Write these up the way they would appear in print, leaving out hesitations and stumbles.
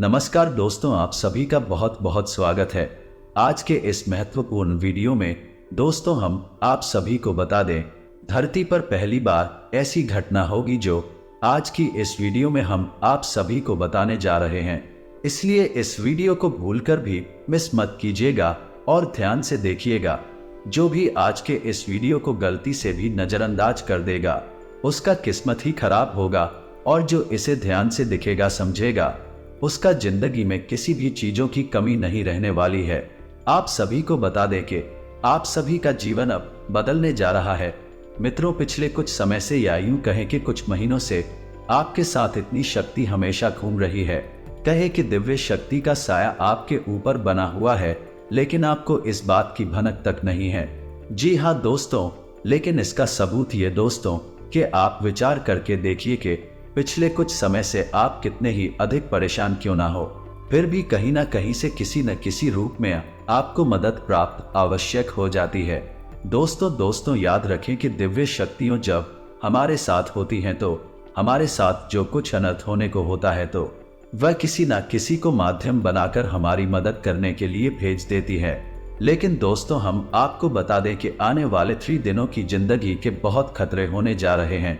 नमस्कार दोस्तों, आप सभी का बहुत बहुत स्वागत है। आज के इस महत्वपूर्ण वीडियो में दोस्तों हम आप सभी को बता दें, धरती पर पहली बार ऐसी घटना होगी जो आज की इस वीडियो में हम आप सभी को बताने जा रहे हैं। इसलिए इस वीडियो को भूलकर भी मिस मत कीजिएगा और ध्यान से देखिएगा। जो भी आज के इस वीडियो को गलती से भी नजरअंदाज कर देगा उसका किस्मत ही खराब होगा, और जो इसे ध्यान से दिखेगा समझेगा उसका जिंदगी में किसी भी चीजों की कमी नहीं रहने वाली है। आप सभी को बता दें कि आप सभी का जीवन अब बदलने जा रहा है। मित्रों, पिछले कुछ समय से या यूं कहें कि कुछ महीनों से आपके साथ इतनी शक्ति हमेशा घूम रही है। कहे कि दिव्य शक्ति का साया आपके ऊपर बना हुआ है, लेकिन आपको इस बात की भनक तक नहीं है। जी हाँ दोस्तों, लेकिन इसका सबूत ये दोस्तों कि आप विचार करके देखिए कि पिछले कुछ समय से आप कितने ही अधिक परेशान क्यों ना हो, फिर भी कहीं ना कहीं से किसी न किसी रूप में आपको मदद प्राप्त आवश्यक हो जाती है। दोस्तों याद रखें कि दिव्य शक्तियों जब हमारे साथ होती हैं तो हमारे साथ जो कुछ अनर्थ होने को होता है तो वह किसी न किसी को माध्यम बनाकर हमारी मदद करने के लिए भेज देती है। लेकिन दोस्तों, हम आपको बता दें कि आने वाले 3 दिनों की जिंदगी के बहुत खतरे होने जा रहे हैं।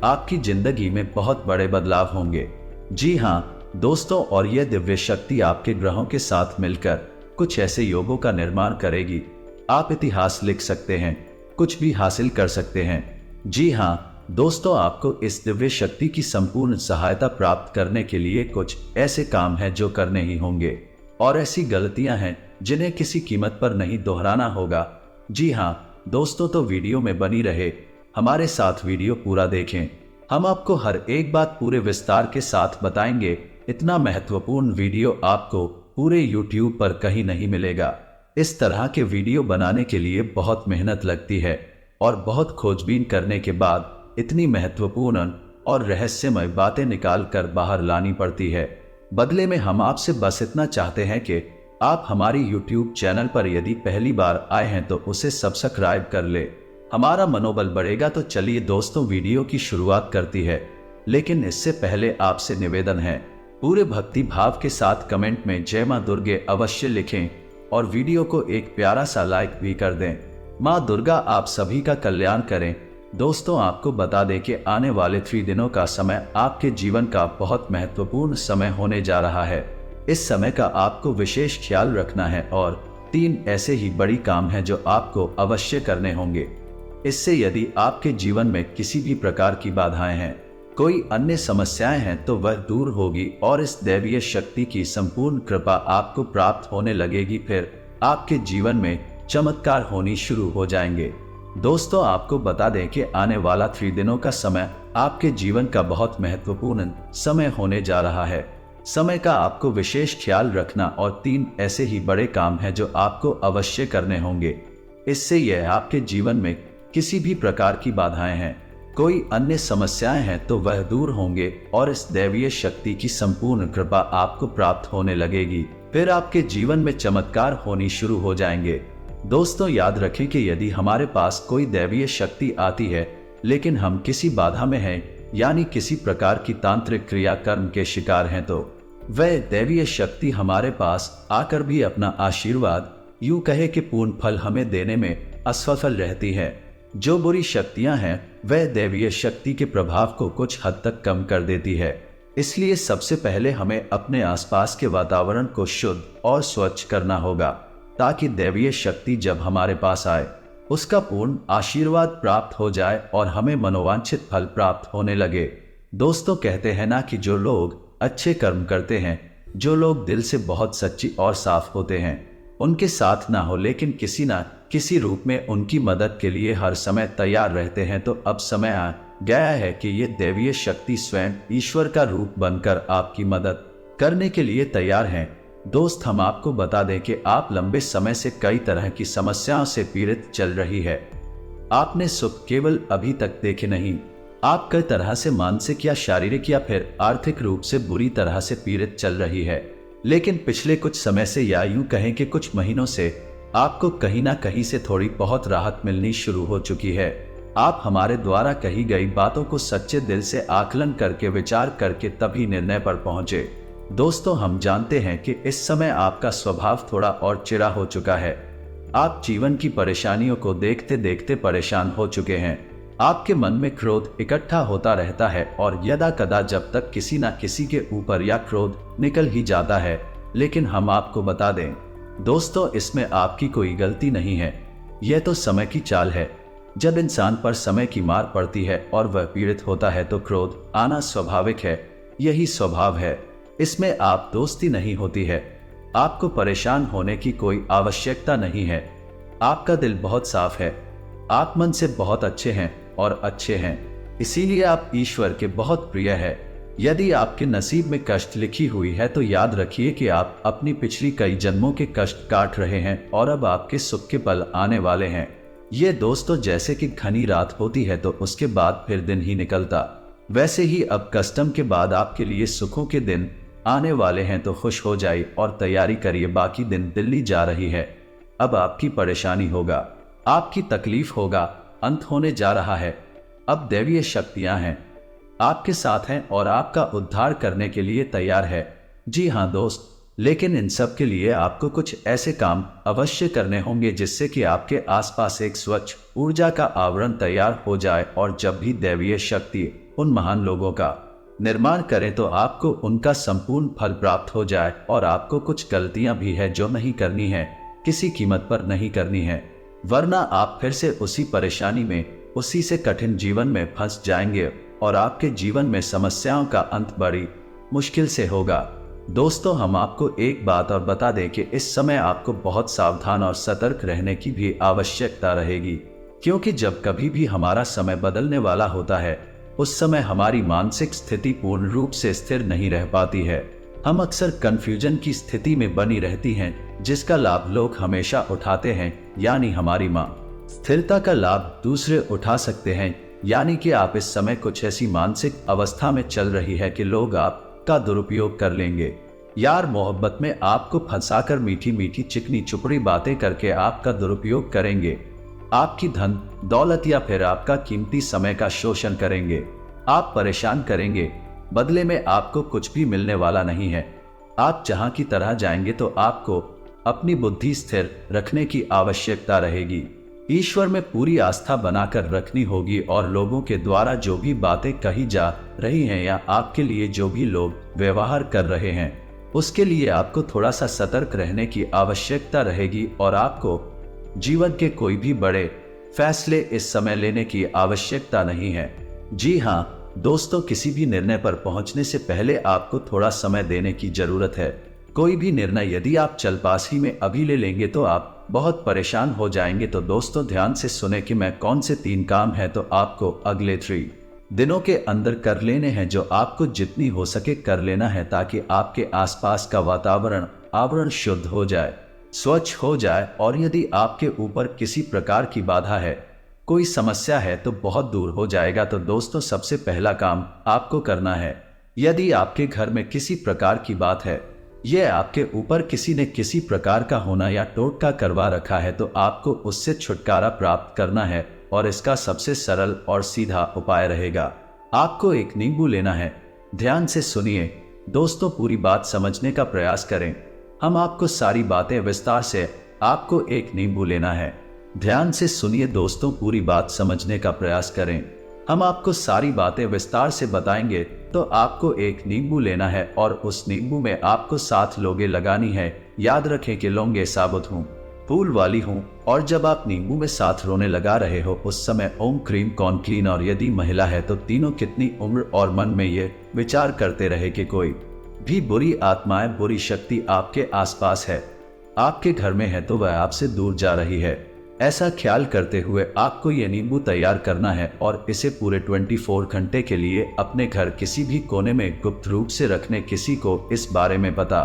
आपकी जिंदगी में बहुत बड़े बदलाव होंगे। जी हाँ दोस्तों, और यह दिव्य शक्ति आपके ग्रहों के साथ मिलकर कुछ ऐसे योगों का निर्माण करेगी। आप इतिहास लिख सकते हैं, कुछ भी हासिल कर सकते हैं। जी हाँ दोस्तों, आपको इस दिव्य शक्ति की संपूर्ण सहायता प्राप्त करने के लिए कुछ ऐसे काम हैं जो करने ही होंगे, और ऐसी गलतियां हैं जिन्हें किसी कीमत पर नहीं दोहराना होगा। जी हाँ दोस्तों, तो वीडियो में बनी रहे, हमारे साथ वीडियो पूरा देखें। हम आपको हर एक बात पूरे विस्तार के साथ बताएंगे। इतना महत्वपूर्ण वीडियो आपको पूरे YouTube पर कहीं नहीं मिलेगा। इस तरह के वीडियो बनाने के लिए बहुत मेहनत लगती है और बहुत खोजबीन करने के बाद इतनी महत्वपूर्ण और रहस्यमय बातें निकाल कर बाहर लानी पड़ती है। बदले में हम आपसे बस इतना चाहते हैं कि आप हमारी YouTube चैनल पर यदि पहली बार आए हैं तो उसे सब्सक्राइब कर ले, हमारा मनोबल बढ़ेगा। तो चलिए दोस्तों, वीडियो की शुरुआत करती है। लेकिन इससे पहले आपसे निवेदन है, पूरे भक्ति भाव के साथ कमेंट में जय मां दुर्गे अवश्य लिखें और वीडियो को एक प्यारा सा लाइक भी कर दें। मां दुर्गा आप सभी का कल्याण करें। दोस्तों, आपको बता दें कि आने वाले 3 दिनों का समय आपके जीवन का बहुत महत्वपूर्ण समय होने जा रहा है। इस समय का आपको विशेष ख्याल रखना है और 3 ऐसे ही बड़ी काम हैं जो आपको अवश्य करने होंगे। इससे यदि आपके जीवन में किसी भी प्रकार की बाधाएं हैं, कोई अन्य समस्याएं हैं, तो वह दूर होगी और इस दैवीय शक्ति की संपूर्ण कृपा आपको प्राप्त होने लगेगी। फिर आपके जीवन में चमत्कार होनी शुरू हो जाएंगे। दोस्तों, आपको बता दें कि आने वाला 3 दिनों का समय आपके जीवन का बहुत महत्वपूर्ण समय होने जा रहा है। समय का आपको विशेष ख्याल रखना और 3 ऐसे ही बड़े काम हैं जो आपको अवश्य करने होंगे। इससे यह आपके जीवन में किसी भी प्रकार की बाधाएं हैं, कोई अन्य समस्याएं हैं, तो वह दूर होंगे और इस दैवीय शक्ति की संपूर्ण कृपा आपको प्राप्त होने लगेगी। फिर आपके जीवन में चमत्कार होनी शुरू हो जाएंगे। दोस्तों, याद रखें कि यदि हमारे पास कोई दैवीय शक्ति आती है लेकिन हम किसी बाधा में हैं, यानी किसी प्रकार की तांत्रिक क्रियाकर्म के शिकार हैं, तो वह दैवीय शक्ति हमारे पास आकर भी अपना आशीर्वाद यूं कहे कि पूर्ण फल हमें देने में असफल रहती है। जो बुरी शक्तियां हैं वह दैवीय शक्ति के प्रभाव को कुछ हद तक कम कर देती है। इसलिए सबसे पहले हमें अपने आसपास के वातावरण को शुद्ध और स्वच्छ करना होगा, ताकि दैवीय शक्ति जब हमारे पास आए उसका पूर्ण आशीर्वाद प्राप्त हो जाए और हमें मनोवांछित फल प्राप्त होने लगे। दोस्तों, कहते हैं ना कि जो लोग अच्छे कर्म करते हैं, जो लोग दिल से बहुत सच्ची और साफ होते हैं, उनके साथ ना हो लेकिन किसी ना किसी रूप में उनकी मदद के लिए हर समय तैयार रहते हैं। तो अब समय आ गया है कि ये दैवीय शक्ति स्वयं ईश्वर का रूप बनकर आपकी मदद करने के लिए तैयार हैं। दोस्त, हम आपको बता दें कि आप लंबे समय से कई तरह की समस्याओं से पीड़ित चल रही है। आपने सुख केवल अभी तक देखे नहीं, आप कई तरह से मानसिक या शारीरिक या फिर आर्थिक रूप से बुरी तरह से पीड़ित चल रही है। लेकिन पिछले कुछ समय से या यूं कहें कि कुछ महीनों से आपको कहीं ना कहीं से थोड़ी बहुत राहत मिलनी शुरू हो चुकी है। आप हमारे द्वारा कही गई बातों को सच्चे दिल से आकलन करके विचार करके तभी निर्णय पर पहुंचे। दोस्तों, हम जानते हैं कि इस समय आपका स्वभाव थोड़ा और चिढ़ा हो चुका है। आप जीवन की परेशानियों को देखते देखते परेशान हो चुके हैं। आपके मन में क्रोध इकट्ठा होता रहता है और यदा कदा जब तक किसी न किसी के ऊपर या क्रोध निकल ही जाता है। लेकिन हम आपको बता दें दोस्तों, इसमें आपकी कोई गलती नहीं है। यह तो समय की चाल है। जब इंसान पर समय की मार पड़ती है और वह पीड़ित होता है तो क्रोध आना स्वाभाविक है। यही स्वभाव है। इसमें आप दोस्ती नहीं होती है। आपको परेशान होने की कोई आवश्यकता नहीं है। आपका दिल बहुत साफ है। आप मन से बहुत अच्छे हैं और अच्छे हैं, इसीलिए आप ईश्वर के बहुत प्रिय है। यदि आपके नसीब में कष्ट लिखी हुई है तो याद रखिए कि आप अपनी पिछली कई जन्मों के कष्ट काट रहे हैं और अब आपके सुख के पल आने वाले हैं। ये दोस्तों जैसे कि घनी रात होती है तो उसके बाद फिर दिन ही निकलता, वैसे ही अब कष्टम के बाद आपके लिए सुखों के दिन आने वाले हैं। तो खुश हो जाइए और तैयारी करिए, बाकी दिन दिल्ली जा रही है। अब आपकी परेशानी होगा, आपकी तकलीफ होगा, अंत होने जा रहा है। अब दैवीय शक्तियां हैं, आपके साथ हैं और आपका उद्धार करने के लिए तैयार है। जी हाँ दोस्त, लेकिन इन सब के लिए आपको कुछ ऐसे काम अवश्य करने होंगे जिससे कि आपके आसपास एक स्वच्छ ऊर्जा का आवरण तैयार हो जाए। और जब भी दैवीय शक्ति उन महान लोगों का निर्माण करें तो आपको उनका संपूर्ण फल प्राप्त हो जाए। और आपको कुछ गलतियां भी है जो नहीं करनी है, किसी कीमत पर नहीं करनी है, वरना आप फिर से उसी परेशानी में, उसी से कठिन जीवन में फंस जाएंगे और आपके जीवन में समस्याओं का अंत बड़ी मुश्किल से होगा। दोस्तों, हम आपको एक बात और बता दें कि इस समय आपको बहुत सावधान और सतर्क रहने की भी आवश्यकता रहेगी, क्योंकि जब कभी भी हमारा समय बदलने वाला होता है उस समय हमारी मानसिक स्थिति पूर्ण रूप से स्थिर नहीं रह पाती है। हम अक्सर कंफ्यूजन की स्थिति में बनी रहती हैं, जिसका लाभ लोग हमेशा उठाते हैं, यानी हमारी माँ स्थिरता का लाभ दूसरे उठा सकते हैं। यानी कि आप इस समय कुछ ऐसी मानसिक अवस्था में चल रही है कि लोग आपका दुरुपयोग कर लेंगे। यार मोहब्बत में आपको फंसाकर मीठी मीठी चिकनी चुपड़ी बातें करके आपका दुरुपयोग करेंगे, आपकी धन दौलत या फिर आपका कीमती समय का शोषण करेंगे, आप परेशान करेंगे। बदले में आपको कुछ भी मिलने वाला नहीं है। आप जहां की तरह जाएंगे तो आपको अपनी बुद्धि स्थिर रखने की आवश्यकता रहेगी। ईश्वर में पूरी आस्था बनाकर रखनी होगी और लोगों के द्वारा जो भी बातें कही जा रही हैं या आपके लिए जो भी लोग व्यवहार कर रहे हैं उसके लिए आपको थोड़ा सा सतर्क रहने की आवश्यकता रहेगी। और आपको जीवन के कोई भी बड़े फैसले इस समय लेने की आवश्यकता नहीं है। जी हाँ दोस्तों, किसी भी निर्णय पर पहुंचने से पहले आपको थोड़ा समय देने की जरूरत है। कोई भी निर्णय यदि आप चलबाजी में अभी ले लेंगे तो आप बहुत परेशान हो जाएंगे। तो दोस्तों ध्यान से सुने कि मैं कौन से 3 काम है तो आपको अगले 3 दिनों के अंदर कर लेने हैं, जो आपको जितनी हो सके कर लेना है, ताकि आपके आसपास का वातावरण आवरण शुद्ध हो जाए, स्वच्छ हो जाए। और यदि आपके ऊपर किसी प्रकार की बाधा है, कोई समस्या है तो बहुत दूर हो जाएगा। तो दोस्तों सबसे पहला काम आपको करना है, यदि आपके घर में किसी प्रकार की बात है, यह आपके ऊपर किसी ने किसी प्रकार का होना या टोटका करवा रखा है, तो आपको उससे छुटकारा प्राप्त करना है। और इसका सबसे सरल और सीधा उपाय रहेगा, आपको एक नींबू लेना है। ध्यान से सुनिए दोस्तों, पूरी बात समझने का प्रयास करें। हम आपको सारी बातें विस्तार से, आपको एक नींबू लेना है। ध्यान से सुनिए दोस्तों, पूरी बात समझने का प्रयास करें। हम आपको सारी बातें विस्तार से बताएंगे। तो आपको एक नींबू लेना है और उस नींबू में आपको 7 लौंगे लगानी है। याद रखें कि लौंगे साबुत हूँ, फूल वाली हूँ। और जब आप नींबू में 7 रोने लगा रहे हो उस समय ओम क्रीम कौन क्लीन। और यदि महिला है तो तीनों कितनी उम्र और मन में ये विचार करते रहे कि कोई भी बुरी आत्माएं, बुरी शक्ति आपके आसपास है, आपके घर में है तो वह आपसे दूर जा रही है। ऐसा ख्याल करते हुए आपको ये नींबू तैयार करना है और इसे पूरे 24 घंटे के लिए अपने घर किसी भी कोने में गुप्त रूप से रखने। किसी को इस बारे में पता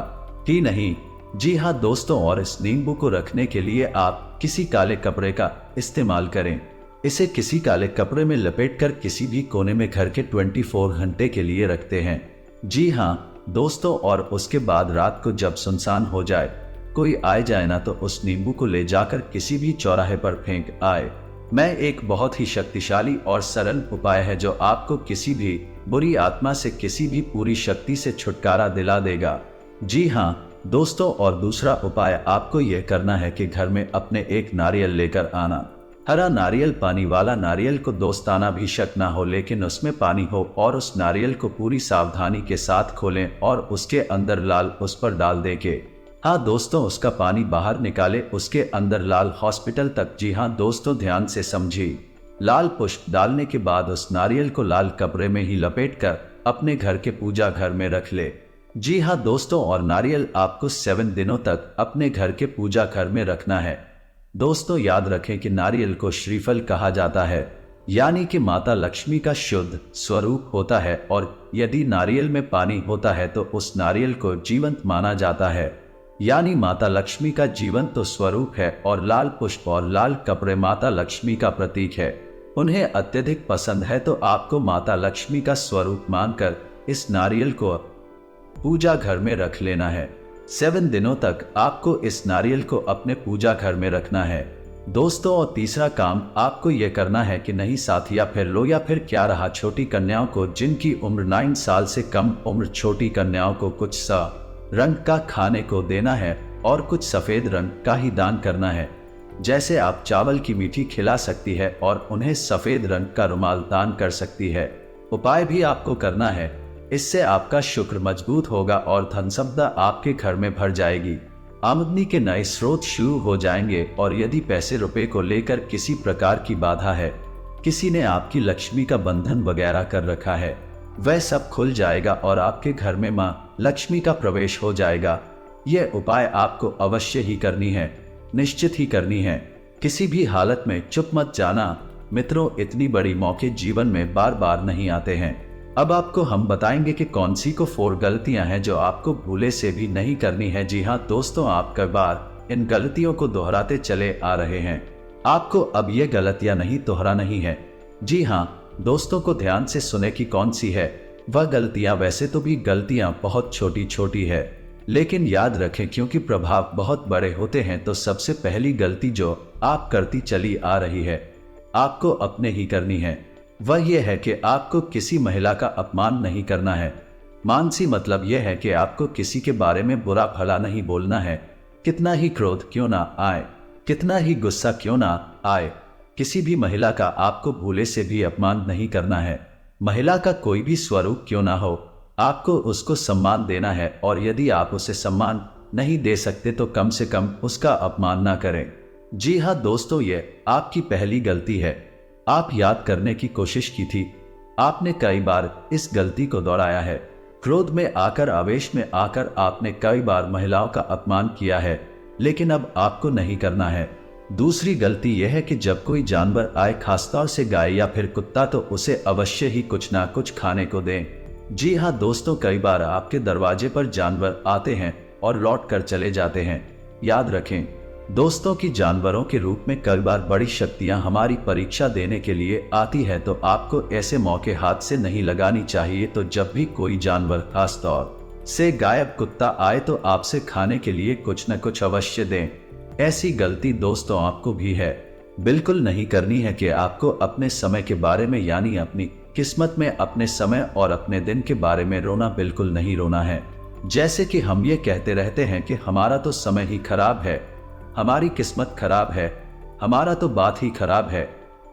ही नहीं। जी हाँ दोस्तों, और इस नींबू को रखने के लिए आप किसी काले कपड़े का इस्तेमाल करें। इसे किसी काले कपड़े में लपेटकर किसी भी कोने में घर के 24 घंटे के लिए रखते हैं। जी हाँ दोस्तों, और उसके बाद रात को जब सुनसान हो जाए, कोई आए जाए ना, तो उस नींबू को ले जाकर किसी भी चौराहे पर फेंक आए। मैं एक बहुत ही शक्तिशाली और सरल उपाय है जो आपको किसी भी बुरी आत्मा से किसी भी पूरी शक्ति से छुटकारा दिला देगा। जी हाँ दोस्तों, और दूसरा उपाय आपको यह करना है कि घर में अपने एक नारियल लेकर आना। हरा नारियल, पानी वाला नारियल को दोस्ताना भी शक ना हो, लेकिन उसमें पानी हो, और उस नारियल को पूरी सावधानी के साथ खोलें और उसके अंदर लाल उस पर डाल दे के, हाँ दोस्तों, उसका पानी बाहर निकाले, उसके अंदर लाल हॉस्पिटल तक। जी हाँ दोस्तों, ध्यान से समझिए। लाल पुष्प डालने के बाद उस नारियल को लाल कपड़े में ही लपेटकर अपने घर के पूजा घर में रख ले। जी हाँ दोस्तों, और नारियल आपको 7 दिनों तक अपने घर के पूजा घर में रखना है। दोस्तों याद रखें कि नारियल को श्रीफल कहा जाता है, यानी कि माता लक्ष्मी का शुद्ध स्वरूप होता है, और यदि नारियल में पानी होता है तो उस नारियल को जीवंत माना जाता है, यानी माता लक्ष्मी का जीवंत तो स्वरूप है। और लाल पुष्प और लाल कपड़े माता लक्ष्मी का प्रतीक है, उन्हें अत्यधिक पसंद है, तो आपको माता लक्ष्मी का स्वरूप मानकर इस नारियल को पूजा घर में रख लेना है। 7 दिनों तक आपको इस नारियल को अपने पूजा घर में रखना है दोस्तों। और तीसरा काम आपको यह करना है कि नहीं साथ या फिर लो या फिर क्या रहा, छोटी कन्याओं को जिनकी उम्र 9 साल से कम उम्र, छोटी कन्याओं को कुछ सा रंग का खाने को देना है और कुछ सफेद रंग का ही दान करना है। जैसे आप चावल की मीठी खिला सकती है और उन्हें सफेद रंग का रुमाल दान कर सकती है। उपाय भी आपको करना है, इससे आपका शुक्र मजबूत होगा और धन संपदा आपके घर में भर जाएगी। आमदनी के नए स्रोत शुरू हो जाएंगे, और यदि पैसे रुपए को लेकर किसी प्रकार की बाधा है, किसी ने आपकी लक्ष्मी का बंधन वगैरह कर रखा है, वह सब खुल जाएगा और आपके घर में मां लक्ष्मी का प्रवेश हो जाएगा। यह उपाय आपको अवश्य ही करनी है, निश्चित ही करनी है। किसी भी हालत में चुप मत जाना मित्रों, इतनी बड़ी मौके जीवन में बार बार नहीं आते हैं। अब आपको हम बताएंगे कि कौन सी को 4 गलतियां हैं जो आपको भूले से भी नहीं करनी है। जी हाँ दोस्तों, आप कई बार इन गलतियों को दोहराते चले आ रहे हैं, आपको अब ये गलतियां नहीं दोहरा नहीं है। जी हाँ दोस्तों को ध्यान से सुने कि कौन सी है वह गलतियां। वैसे तो भी गलतियां बहुत छोटी छोटी है, लेकिन याद रखें क्योंकि प्रभाव बहुत बड़े होते हैं, तो सबसे पहली गलती जो आप करती चली आ रही है, आपको अपने ही करनी है। वह यह है कि आपको किसी महिला का अपमान नहीं करना है। मानसी मतलब यह है कि आपको किसी के बारे में बुरा भला नहीं बोलना है, कितना ही क्रोध क्यों ना आए, कितना ही गुस्सा क्यों ना आए। किसी भी महिला का आपको भूले से भी अपमान नहीं करना है। महिला का कोई भी स्वरूप क्यों ना हो, आपको उसको सम्मान देना है, और यदि आप उसे सम्मान नहीं दे सकते तो कम से कम उसका अपमान ना करें। जी हाँ दोस्तों, ये आपकी पहली गलती है। आप याद करने की कोशिश की थी, आपने कई बार इस गलती को दोहराया है। क्रोध में आकर, आवेश में आकर आपने कई बार महिलाओं का अपमान किया है, लेकिन अब आपको नहीं करना है। दूसरी गलती यह है कि जब कोई जानवर आए, खासतौर से गाय या फिर कुत्ता, तो उसे अवश्य ही कुछ ना कुछ खाने को दें। जी हाँ दोस्तों, कई बार आपके दरवाजे पर जानवर आते हैं और लौट कर चले जाते हैं। याद रखें दोस्तों कि जानवरों के रूप में कई बार बड़ी शक्तियां हमारी परीक्षा देने के लिए आती है, तो आपको ऐसे मौके हाथ से नहीं लगानी चाहिए। तो जब भी कोई जानवर, खासतौर से गायब कुत्ता आए, तो आपसे खाने के लिए कुछ न कुछ अवश्य दें। ऐसी गलती दोस्तों आपको भी है, बिल्कुल नहीं करनी है कि आपको अपने समय के बारे में, यानी अपनी किस्मत में, अपने समय और अपने दिन के बारे में रोना बिल्कुल नहीं रोना है। जैसे कि हम ये कहते रहते हैं कि हमारा तो समय ही खराब है, हमारी किस्मत खराब है, हमारा तो बात ही खराब है।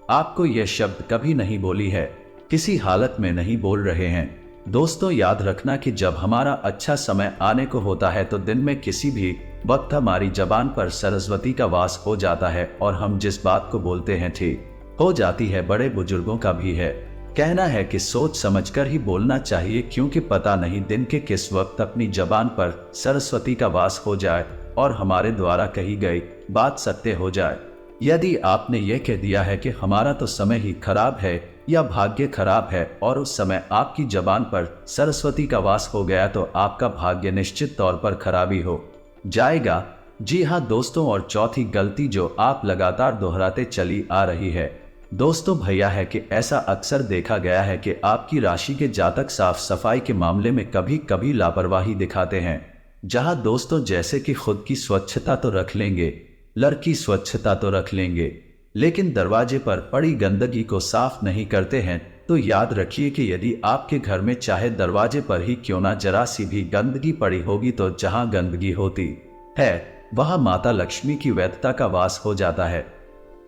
आपको यह शब्द कभी नहीं बोली है, किसी हालत में नहीं बोल रहे हैं। दोस्तों याद रखना कि जब हमारा अच्छा समय आने को होता है, तो दिन में किसी भी वक्त हमारी जबान पर सरस्वती का वास हो जाता है, और हम जिस बात को बोलते हैं ठीक हो जाती है। बड़े बुजुर्गों का भी है कहना है कि सोच समझकर ही बोलना चाहिए, क्योंकि पता नहीं दिन के किस वक्त अपनी जबान पर सरस्वती का वास हो जाए और हमारे द्वारा कही गई बात सत्य हो जाए। यदि आपने ये कह दिया है कि हमारा तो समय ही खराब है या भाग्य खराब है, और उस समय आपकी जबान पर सरस्वती का वास हो गया, तो आपका भाग्य निश्चित तौर पर खराबी हो जाएगा। जी हाँ दोस्तों, और चौथी गलती जो आप लगातार दोहराते चली आ रही है दोस्तों भैया है कि ऐसा अक्सर देखा गया है कि आपकी राशि के जातक साफ सफाई के मामले में कभी कभी लापरवाही दिखाते हैं। जहां दोस्तों जैसे कि खुद की स्वच्छता तो रख लेंगे, लड़की स्वच्छता तो रख लेंगे, लेकिन दरवाजे पर पड़ी गंदगी को साफ नहीं करते हैं, तो याद रखिए कि यदि आपके घर में चाहे दरवाजे पर ही क्यों ना जरा सी भी गंदगी पड़ी होगी, तो जहां गंदगी होती है वहां माता लक्ष्मी की वैधता का वास हो जाता है।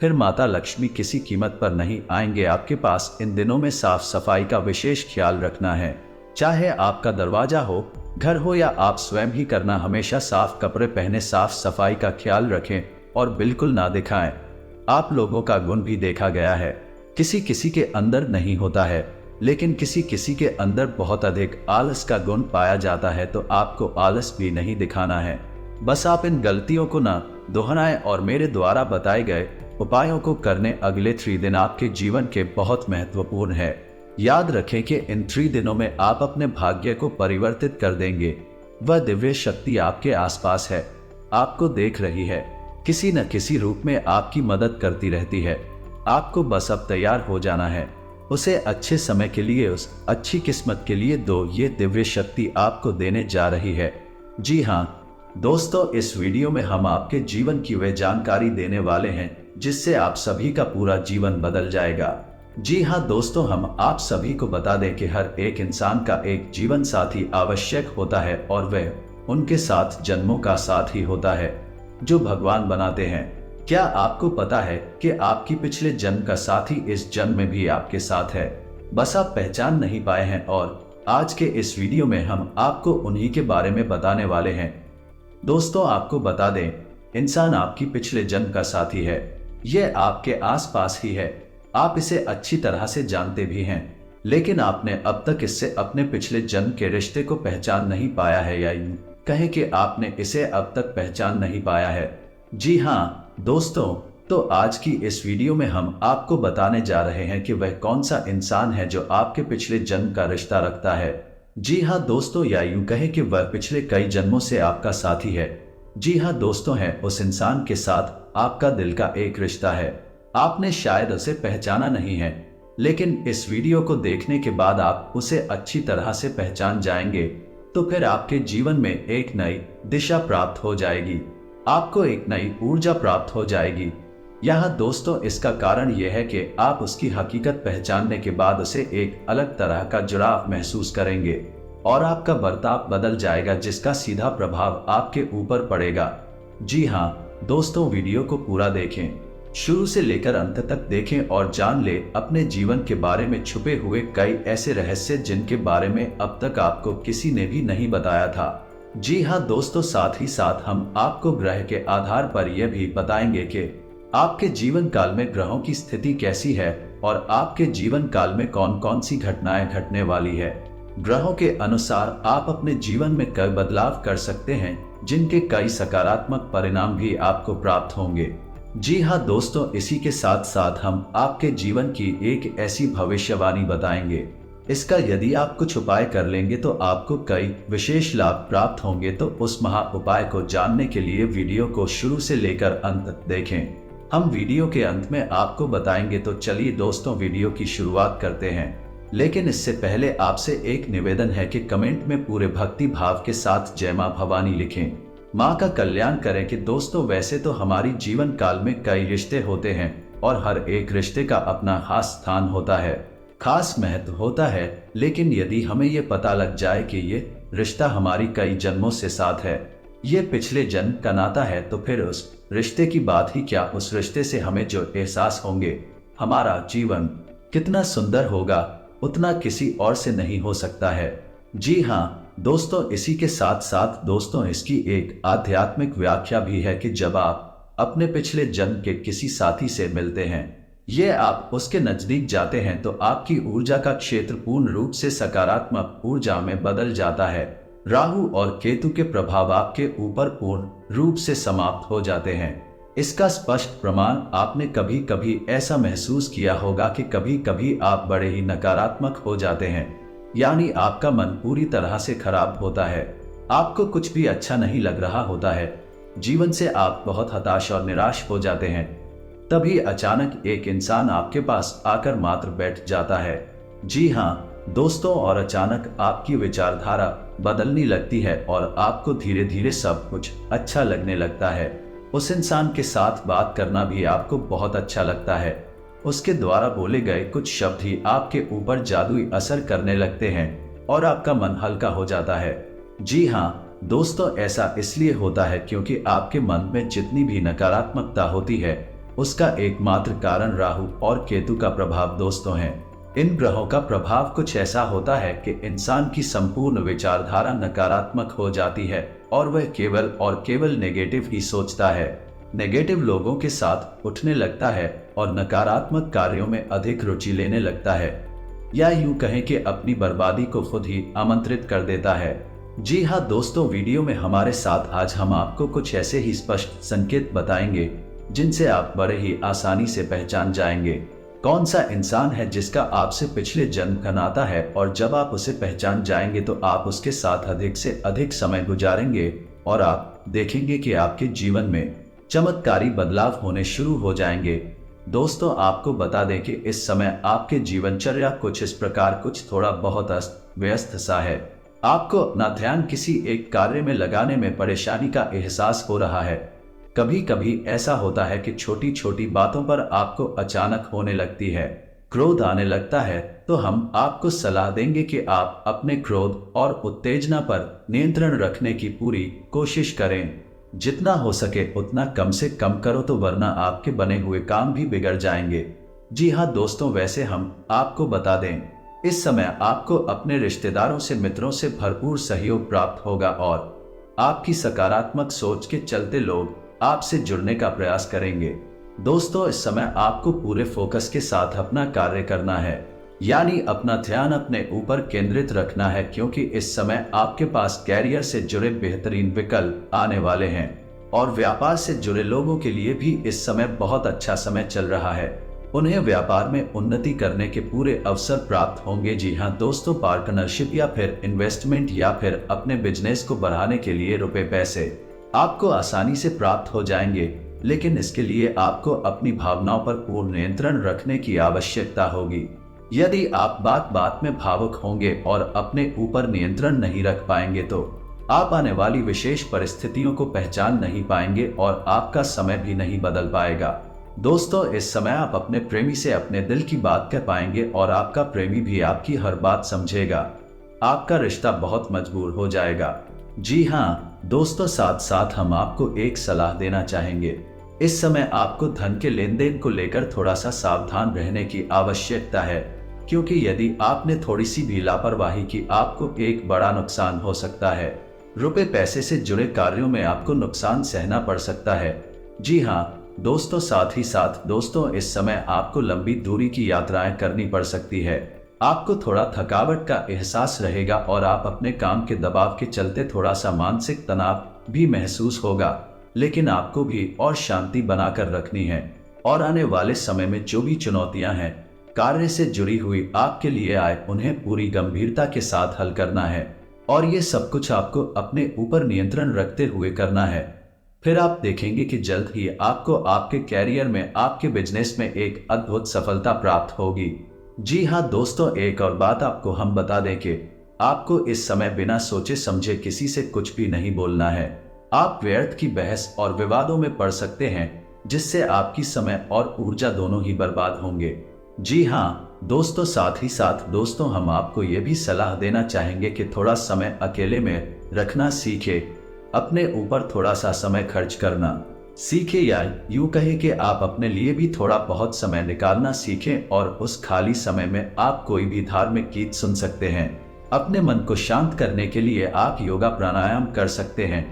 फिर माता लक्ष्मी किसी कीमत पर नहीं आएंगे आपके पास। इन दिनों में साफ सफाई का विशेष ख्याल रखना है। चाहे आपका दरवाजा हो, घर हो या आप स्वयं ही करना, हमेशा साफ कपड़े पहने, साफ सफाई का ख्याल रखें और बिल्कुल ना दिखाएं। आप लोगों का गुण भी देखा गया है, किसी किसी के अंदर नहीं होता है, लेकिन किसी किसी के अंदर बहुत अधिक आलस का गुण पाया जाता है। तो आपको आलस भी नहीं दिखाना है। बस आप इन गलतियों को ना दोहराएं और मेरे द्वारा बताए गए उपायों को करने अगले 3 दिन आपके जीवन के बहुत महत्वपूर्ण है। याद रखें कि इन 3 दिनों में आप अपने भाग्य को परिवर्तित कर देंगे। वह दिव्य शक्ति आपके आसपास है, आपको देख रही है, किसी न किसी रूप में आपकी मदद करती रहती है। आपको बस अब तैयार हो जाना है। उसे अच्छे समय के लिए, उस अच्छी किस्मत के लिए दो। ये दिव्य शक्ति आपको देने जा रही है। जी हाँ दोस्तों, इस वीडियो में हम आपके जीवन की वह जानकारी देने वाले हैं जिससे आप सभी का पूरा जीवन बदल जाएगा। जी हाँ दोस्तों, हम आप सभी को बता दें कि हर एक इंसान का एक जीवन साथी आवश्यक होता है और वह उनके साथ जन्मों का साथ ही होता है जो भगवान बनाते हैं। क्या आपको पता है कि आपकी पिछले जन्म का साथी इस जन्म में भी आपके साथ है, बस आप पहचान नहीं पाए हैं। और आज के इस वीडियो में हम आपको उन्हीं के बारे में बताने वाले हैं। दोस्तों आपको बता दें, इंसान आपकी पिछले जन्म का साथी है। यह आपके आसपास ही है, आप इसे अच्छी तरह से जानते भी हैं, लेकिन आपने अब तक इससे अपने पिछले जन्म के रिश्ते को पहचान नहीं पाया है, या यूं कहें कि आपने इसे अब तक पहचान नहीं पाया है। जी हाँ दोस्तों, तो आज की इस वीडियो में हम आपको बताने जा रहे हैं कि वह कौन सा इंसान है जो आपके पिछले जन्म का रिश्ता रखता है। जी हाँ दोस्तों, या यूं कहें कि वह पिछले कई जन्मों से आपका साथी है। जी हाँ दोस्तों, है उस इंसान के साथ आपका दिल का एक रिश्ता है। आपने शायद उसे पहचाना नहीं है, लेकिन इस वीडियो को देखने के बाद आप उसे अच्छी तरह से पहचान जाएंगे। तो फिर आपके जीवन में एक नई दिशा प्राप्त हो जाएगी, आपको एक नई ऊर्जा प्राप्त हो जाएगी। यहाँ दोस्तों इसका कारण यह है कि आप उसकी हकीकत पहचानने के बाद उसे एक अलग तरह का जुड़ाव महसूस करेंगे और आपका बर्ताव बदल जाएगा, जिसका सीधा प्रभाव आपके ऊपर पड़ेगा। जी हाँ दोस्तों, वीडियो को पूरा देखें, शुरू से लेकर अंत तक देखें और जान ले अपने जीवन के बारे में छुपे हुए कई ऐसे रहस्य जिनके बारे में अब तक आपको किसी ने भी नहीं बताया था। जी हाँ दोस्तों, साथ ही साथ हम आपको ग्रह के आधार पर यह भी बताएंगे कि आपके जीवन काल में ग्रहों की स्थिति कैसी है और आपके जीवन काल में कौन कौन सी घटनाएं घटने वाली है। ग्रहों के अनुसार आप अपने जीवन में कई बदलाव कर सकते हैं, जिनके कई सकारात्मक परिणाम भी आपको प्राप्त होंगे। जी हाँ दोस्तों, इसी के साथ साथ हम आपके जीवन की एक ऐसी भविष्यवाणी बताएंगे। इसका यदि आप कुछ उपाय कर लेंगे तो आपको कई विशेष लाभ प्राप्त होंगे। तो उस महा उपाय को जानने के लिए वीडियो को शुरू से लेकर अंत तक देखें। हम वीडियो के अंत में आपको बताएंगे। तो चलिए दोस्तों, वीडियो की शुरुआत करते हैं। लेकिन इससे पहले आपसे एक निवेदन है कि कमेंट में पूरे भक्ति भाव के साथ जय मां भवानी लिखें, माँ का कल्याण करें। कि दोस्तों वैसे तो हमारी जीवन काल में कई रिश्ते होते हैं और हर एक रिश्ते का अपना खास स्थान होता है, खास महत्व होता है। लेकिन यदि हमें ये पता लग जाए कि ये रिश्ता हमारी कई जन्मों से साथ है, ये पिछले जन्म का नाता है, तो फिर उस रिश्ते की बात ही क्या, उस रिश्ते से हमें जो एहसास होंगे, हमारा जीवन कितना सुंदर होगा, उतना किसी और से नहीं हो सकता है। जी हाँ दोस्तों, इसी के साथ साथ दोस्तों इसकी एक आध्यात्मिक व्याख्या भी है कि जब आप अपने पिछले जन्म के किसी साथी से मिलते हैं, ये आप उसके नजदीक जाते हैं, तो आपकी ऊर्जा का क्षेत्र पूर्ण रूप से सकारात्मक ऊर्जा में बदल जाता है। राहु और केतु के प्रभाव आपके ऊपर पूर्ण रूप से समाप्त हो जाते हैं। इसका स्पष्ट प्रमाण आपने कभी कभी ऐसा महसूस किया होगा कि कभी कभी आप बड़े ही नकारात्मक हो जाते हैं, यानी आपका मन पूरी तरह से खराब होता है, आपको कुछ भी अच्छा नहीं लग रहा होता है, जीवन से आप बहुत हताश और निराश हो जाते हैं। तभी अचानक एक इंसान आपके पास आकर मात्र बैठ जाता है। जी हाँ दोस्तों, और अचानक आपकी विचारधारा बदलने लगती है और आपको धीरे धीरे सब कुछ अच्छा लगने लगता है। उस इंसान के साथ बात करना भी आपको बहुत अच्छा लगता है। उसके द्वारा बोले गए कुछ शब्द ही आपके ऊपर जादुई असर करने लगते हैं और आपका मन हल्का हो जाता है। जी हाँ दोस्तों, ऐसा इसलिए होता है क्योंकि आपके मन में जितनी भी नकारात्मकता होती है उसका एकमात्र कारण राहु और केतु का प्रभाव दोस्तों है। इन ग्रहों का प्रभाव कुछ ऐसा होता है कि इंसान की संपूर्ण विचारधारा नकारात्मक हो जाती है और वह केवल और केवल नेगेटिव ही सोचता है, नेगेटिव लोगों के साथ उठने लगता है और नकारात्मक कार्यों में अधिक रुचि लेने लगता है, या यूं कहें कि अपनी बर्बादी को खुद ही आमंत्रित कर देता है। जी हाँ दोस्तों, वीडियो में हमारे साथ आज हम आपको कुछ ऐसे ही स्पष्ट संकेत बताएंगे जिनसे आप बड़े ही आसानी से पहचान जाएंगे कौन सा इंसान है जिसका आपसे पिछले जन्म का नाता है, और जब आप उसे पहचान जाएंगे तो आप उसके साथ अधिक से अधिक समय गुजारेंगे और आप देखेंगे कि आपके जीवन में चमत्कारी बदलाव होने शुरू हो जाएंगे। दोस्तों, आपको बता दें कि इस समय आपके जीवनचर्या कुछ इस प्रकार कुछ थोड़ा बहुत अस्त व्यस्त सा है। आपको अपना ध्यान किसी एक कार्य में लगाने में परेशानी का एहसास हो रहा है। कभी कभी ऐसा होता है कि छोटी छोटी बातों पर आपको अचानक होने लगती है क्रोध आने लगता है, तो हम आपको सलाह देंगे कि आप अपने क्रोध और उत्तेजना पर नियंत्रण रखने की पूरी कोशिश करें। जितना हो सके उतना कम से कम करो, तो वरना आपके बने हुए काम भी बिगड़ जाएंगे। जी हाँ दोस्तों, वैसे हम आपको बता दें इस समय आपको अपने रिश्तेदारों से मित्रों से भरपूर सहयोग प्राप्त होगा और आपकी सकारात्मक सोच के चलते लोग आपसे जुड़ने का प्रयास करेंगे। दोस्तों, इस समय आपको पूरे फोकस के साथ अपना कार्य करना है, यानी अपना ध्यान अपने ऊपर केंद्रित रखना है, क्योंकि इस समय आपके पास कैरियर से जुड़े बेहतरीन विकल्प आने वाले हैं और व्यापार से जुड़े लोगों के लिए भी इस समय बहुत अच्छा समय चल रहा है। उन्हें व्यापार में उन्नति करने के पूरे अवसर प्राप्त होंगे। जी हाँ दोस्तों, पार्टनरशिप या फिर इन्वेस्टमेंट या फिर अपने बिजनेस को बढ़ाने के लिए रुपए पैसे आपको आसानी से प्राप्त हो जाएंगे, लेकिन इसके लिए आपको अपनी भावनाओं पर पूर्ण नियंत्रण रखने की आवश्यकता होगी। यदि आप बात बात में भावुक होंगे और अपने ऊपर नियंत्रण नहीं रख पाएंगे तो आप आने वाली विशेष परिस्थितियों को पहचान नहीं पाएंगे और आपका समय भी नहीं बदल पाएगा। दोस्तों, इस समय आप अपने प्रेमी से अपने दिल की बात कह पाएंगे और आपका प्रेमी भी आपकी हर बात समझेगा। आपका रिश्ता बहुत मजबूत हो जाएगा। जी हाँ दोस्तों, साथ साथ हम आपको एक सलाह देना चाहेंगे। इस समय आपको धन के लेन देन को लेकर थोड़ा सा सावधान रहने की आवश्यकता है, क्योंकि यदि आपने थोड़ी सी भी लापरवाही की आपको एक बड़ा नुकसान हो सकता है। रुपए पैसे से जुड़े कार्यों में आपको नुकसान सहना पड़ सकता है। जी हाँ दोस्तों, साथ ही साथ दोस्तों, इस समय आपको लंबी दूरी की यात्राएं करनी पड़ सकती है। आपको थोड़ा थकावट का एहसास रहेगा और आप अपने काम के दबाव के चलते थोड़ा सा मानसिक तनाव भी महसूस होगा, लेकिन आपको भी और शांति बनाकर रखनी है और आने वाले समय में जो भी चुनौतियां हैं कार्य से जुड़ी हुई आपके लिए आए, उन्हें पूरी गंभीरता के साथ हल करना है और ये सब कुछ आपको अपने ऊपर नियंत्रण रखते हुए करना है। फिर आप देखेंगे कि जल्द ही आपको आपके कैरियर में, आपके बिजनेस में एक अद्भुत सफलता प्राप्त होगी। जी हाँ दोस्तों, एक और बात आपको हम बता दें कि आपको इस समय बिना सोचे समझे किसी से कुछ भी नहीं बोलना है। आप व्यर्थ की बहस और विवादों में पड़ सकते हैं, जिससे आपकी समय और ऊर्जा दोनों ही बर्बाद होंगे। जी हाँ दोस्तों, साथ ही साथ दोस्तों, हम आपको ये भी सलाह देना चाहेंगे कि थोड़ा समय अकेले में रखना सीखे, अपने ऊपर थोड़ा सा समय खर्च करना सीखें, या यूं कहें कि आप अपने लिए भी थोड़ा बहुत समय निकालना सीखें और उस खाली समय में आप कोई भी धार्मिक गीत सुन सकते हैं। अपने मन को शांत करने के लिए आप योगा प्राणायाम कर सकते हैं।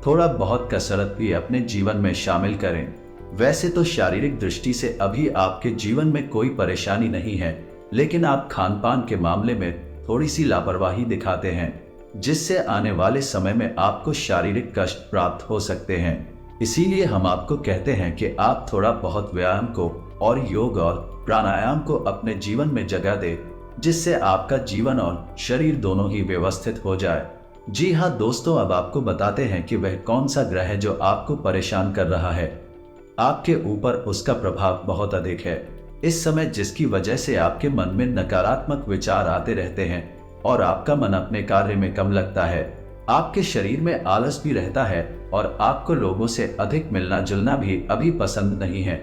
थोड़ा बहुत कसरत भी अपने जीवन में शामिल करें। वैसे तो शारीरिक दृष्टि से अभी आपके जीवन में कोई परेशानी नहीं है, लेकिन आप खान पान के मामले में थोड़ी सी लापरवाही दिखाते हैं, जिससे आने वाले समय में आपको शारीरिक कष्ट प्राप्त हो सकते हैं। इसीलिए हम आपको कहते हैं कि आप थोड़ा बहुत व्यायाम को और योग और प्राणायाम को अपने जीवन में जगह दें, जिससे आपका जीवन और शरीर दोनों ही व्यवस्थित हो जाए। जी हाँ दोस्तों, अब आपको बताते हैं कि वह कौन सा ग्रह है जो आपको परेशान कर रहा है। आपके ऊपर उसका प्रभाव बहुत अधिक है इस समय, जिसकी वजह से आपके मन में नकारात्मक विचार आते रहते हैं और आपका मन अपने कार्य में कम लगता है। आपके शरीर में आलस भी रहता है और आपको लोगों से अधिक मिलना जुलना भी अभी पसंद नहीं है।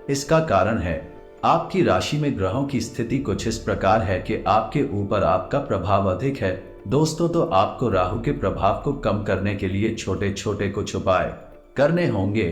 इसका कारण है आपकी राशि में ग्रहों की स्थिति कुछ इस प्रकार है कि आपके ऊपर आपका प्रभाव अधिक है दोस्तों, तो आपको राहु के प्रभाव को कम करने के लिए छोटे छोटे कुछ उपाय करने होंगे।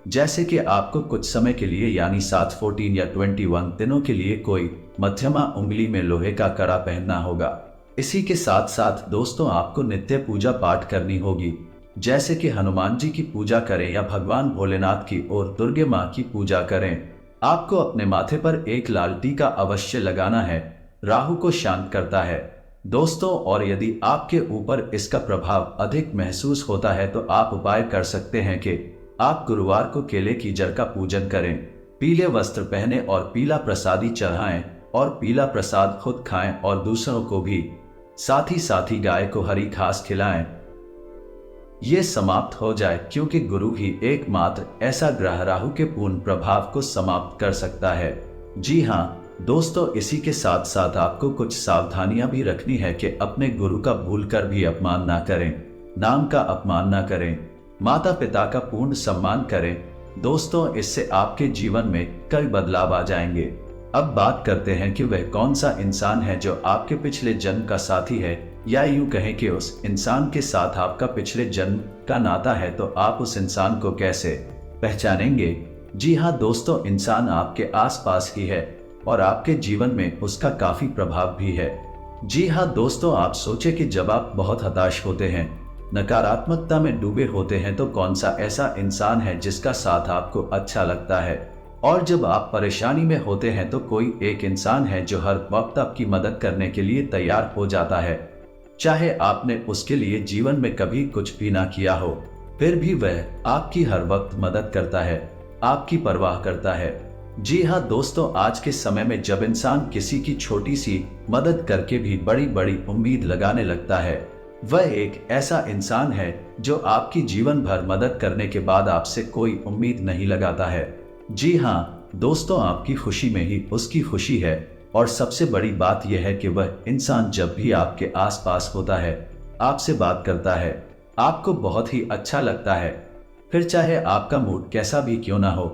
जैसे कि आपको कुछ समय के लिए यानी 7, 14 या 21 दिनों के लिए कोई मध्यमा उंगली में लोहे का कड़ा पहनना होगा। इसी के साथ साथ दोस्तों आपको नित्य पूजा पाठ करनी होगी, जैसे कि हनुमान जी की पूजा करें या भगवान भोलेनाथ की और दुर्गे माँ की पूजा करें। आपको अपने माथे पर एक लाल टीका अवश्य लगाना है, राहु को शांत करता है दोस्तों। और यदि आपके ऊपर इसका प्रभाव अधिक महसूस होता है तो आप उपाय कर सकते हैं कि आप गुरुवार को केले की जड़ का पूजन करें, पीले वस्त्र पहने और पीला प्रसादी चढ़ाएं और पीला प्रसाद खुद खाएं और दूसरों को भी। साथ ही गाय को हरी घास खिलाएं। ये समाप्त हो जाए, क्योंकि गुरु ही एकमात्र ऐसा ग्रह राहु के पूर्ण प्रभाव को समाप्त कर सकता है। जी हाँ दोस्तों, इसी के साथ साथ आपको कुछ सावधानियां भी रखनी है कि अपने गुरु का भूलकर भी अपमान ना करें, नाम का अपमान ना करें, माता पिता का पूर्ण सम्मान करें दोस्तों। इससे आपके जीवन में कई बदलाव आ जाएंगे। अब बात करते हैं कि वह कौन सा इंसान है जो आपके पिछले जन्म का साथी है, या यूं कहें कि उस इंसान के साथ आपका पिछले जन्म का नाता है। तो आप उस इंसान को कैसे पहचानेंगे? जी हाँ दोस्तों, इंसान आपके आसपास ही है और आपके जीवन में उसका काफी प्रभाव भी है। जी हाँ दोस्तों, आप सोचे कि जब आप बहुत हताश होते हैं, नकारात्मकता में डूबे होते हैं, तो कौन सा ऐसा इंसान है जिसका साथ आपको अच्छा लगता है। और जब आप परेशानी में होते हैं तो कोई एक इंसान है जो हर वक्त आपकी मदद करने के लिए तैयार हो जाता है, चाहे आपने उसके लिए जीवन में कभी कुछ भी ना किया हो, फिर भी वह आपकी हर वक्त मदद करता है, आपकी परवाह करता है। जी हाँ दोस्तों, आज के समय में जब इंसान किसी की छोटी सी मदद करके भी बड़ी बड़ी उम्मीद लगाने लगता है, वह एक ऐसा इंसान है जो आपकी जीवन भर मदद करने के बाद आपसे कोई उम्मीद नहीं लगाता है। जी हाँ दोस्तों, आपकी खुशी में ही उसकी खुशी है। और सबसे बड़ी बात यह है कि वह इंसान जब भी आपके आसपास होता है, आपसे बात करता है, आपको बहुत ही अच्छा लगता है। फिर चाहे आपका मूड कैसा भी क्यों ना हो,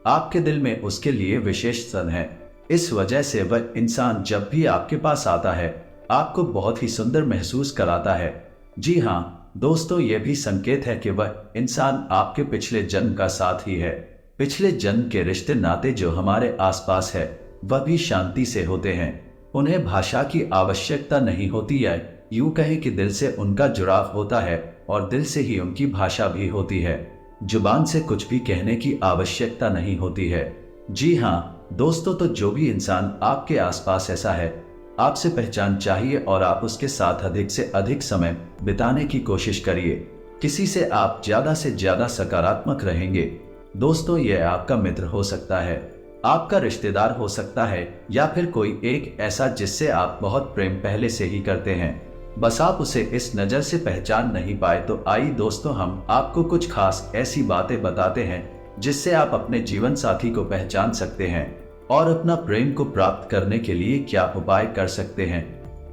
आपके दिल में उसके लिए विशेष स्थान है। इस वजह से वह इंसान जब भी आपके पास आता है, आपको बहुत ही सुंदर महसूस कराता है। जी हाँ दोस्तों, यह भी संकेत है कि वह इंसान आपके पिछले जन्म का साथ ही है। पिछले जन्म के रिश्ते नाते जो हमारे आसपास है, वह भी शांति से होते हैं। उन्हें भाषा की आवश्यकता नहीं होती है, यूं कहें कि दिल से उनका जुड़ाव होता है और दिल से ही उनकी भाषा भी होती है। जुबान से कुछ भी कहने की आवश्यकता नहीं होती है। जी हाँ दोस्तों, तो जो भी इंसान आपके आसपास ऐसा है, आपसे पहचान चाहिए और आप उसके साथ अधिक से अधिक समय बिताने की कोशिश करिए। किसी से आप ज्यादा से ज्यादा सकारात्मक रहेंगे दोस्तों। यह आपका मित्र हो सकता है, आपका रिश्तेदार हो सकता है, या फिर कोई एक ऐसा जिससे आप बहुत प्रेम पहले से ही करते हैं, बस आप उसे इस नज़र से पहचान नहीं पाए। तो आइए दोस्तों, हम आपको कुछ खास ऐसी बातें बताते हैं जिससे आप अपने जीवन साथी को पहचान सकते हैं और अपना प्रेम को प्राप्त करने के लिए क्या उपाय कर सकते हैं।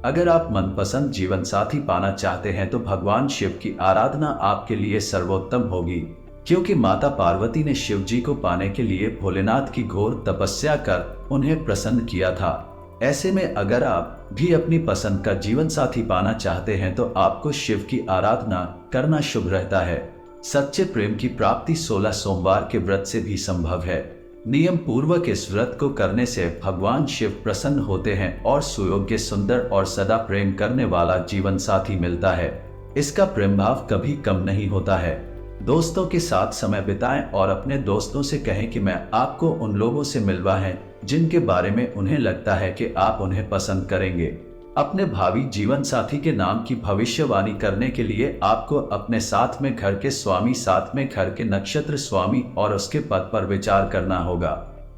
अगर आप मनपसंद जीवन साथी पाना चाहते हैं तो भगवान शिव की आराधना आपके लिए सर्वोत्तम होगी, क्योंकि माता पार्वती ने शिव जी को पाने के लिए भोलेनाथ की घोर तपस्या कर उन्हें प्रसन्न किया था। ऐसे में अगर आप भी अपनी पसंद का जीवन साथी पाना चाहते हैं तो आपको शिव की आराधना करना शुभ रहता है। सच्चे प्रेम की प्राप्ति 16 सोमवार के व्रत से भी संभव है। नियम पूर्वक इस व्रत को करने से भगवान शिव प्रसन्न होते हैं और सुयोग्य, सुंदर और सदा प्रेम करने वाला जीवन साथी मिलता है। इसका प्रेम भाव कभी कम नहीं होता है। दोस्तों के साथ समय बिताएं और अपने दोस्तों से कहें कि मैं आपको उन लोगों से मिलवा है जिनके बारे में उन्हें लगता है कि आप उन्हें पसंद करेंगे। अपने भावी जीवन साथी के नाम की भविष्यवाणी करने के लिए आपको अपने साथ में घर के स्वामी, साथ में घर के नक्षत्र स्वामी और उसके पद पर विचार करना होगा।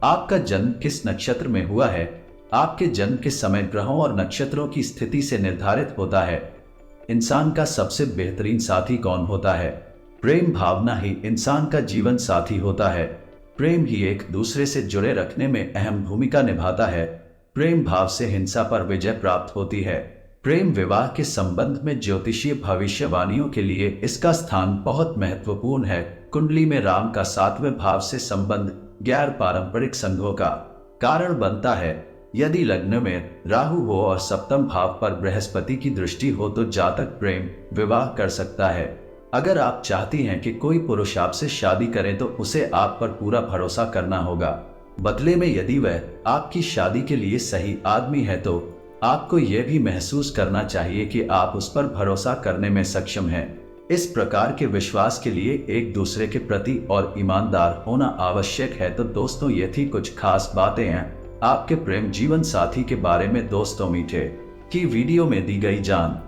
आपका जन्म किस नक्षत्र में हुआ है, आपके जन्म के समय ग्रहों और नक्षत्रों की स्थिति से निर्धारित होता है। इंसान का सबसे बेहतरीन साथी कौन होता है? प्रेम भावना ही इंसान का जीवन साथी होता है। प्रेम ही एक दूसरे से जुड़े रखने में अहम भूमिका निभाता है। प्रेम भाव से हिंसा पर विजय प्राप्त होती है। प्रेम विवाह के संबंध में ज्योतिषीय भविष्यवाणियों के लिए इसका स्थान बहुत महत्वपूर्ण है। कुंडली में राम का 7वें भाव से संबंध गैर पारंपरिक संघों का कारण बनता है। यदि लग्न में राहु हो और सप्तम भाव पर बृहस्पति की दृष्टि हो तो जातक प्रेम विवाह कर सकता है। अगर आप चाहती हैं कि कोई पुरुष आपसे शादी करे तो उसे आप पर पूरा भरोसा करना होगा। बदले में यदि वह आपकी शादी के लिए सही आदमी है तो आपको यह भी महसूस करना चाहिए कि आप उस पर भरोसा करने में सक्षम हैं। इस प्रकार के विश्वास के लिए एक दूसरे के प्रति और ईमानदार होना आवश्यक है। तो दोस्तों, ये थी कुछ खास बातें हैं आपके प्रेम जीवन साथी के बारे में। दोस्तों, मीठे की वीडियो में दी गई जान